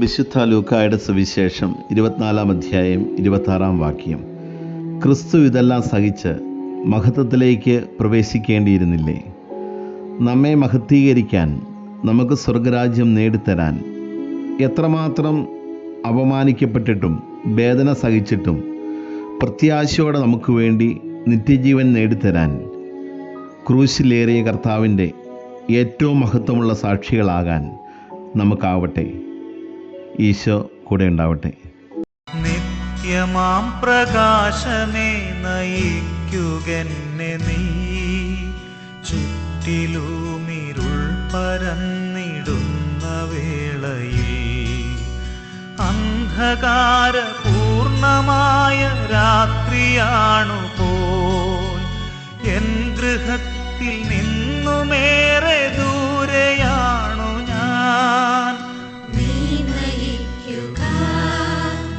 വിശുദ്ധ ലൂക്കായുടെ സുവിശേഷം 24 അധ്യായം 26 വാക്യം. ക്രിസ്തു ഇതെല്ലാം സഹിച്ച് മഹത്വത്തിലേക്ക് പ്രവേശിക്കേണ്ടിയിരുന്നില്ലേ? നമ്മെ മഹത്വീകരിക്കാൻ, നമുക്ക് സ്വർഗരാജ്യം നേടിത്തരാൻ എത്രമാത്രം അപമാനിക്കപ്പെട്ടിട്ടും വേദന സഹിച്ചിട്ടും പ്രത്യാശയോടെ നമുക്ക് വേണ്ടി നിത്യജീവൻ നേടിത്തരാൻ ക്രൂശിലേറിയ കർത്താവിൻ്റെ ഏറ്റവും മഹത്വമുള്ള സാക്ഷികളാകാൻ നമുക്കാവട്ടെ. ഈശോ കൂടെ ഉണ്ടാവട്ടെ. നിത്യമാം പ്രകാശമേ നയിക്കുകെന്നെ നീ, ചുറ്റിലുമിരുൾ പരന്നിടുന്ന വേളയിൽ അന്ധകാരപൂർണമായ രാത്രിയാണു പോൽ എൻ ഗൃഹത്തിൽ നിന്നുമേറെ ദൂരെയാണ്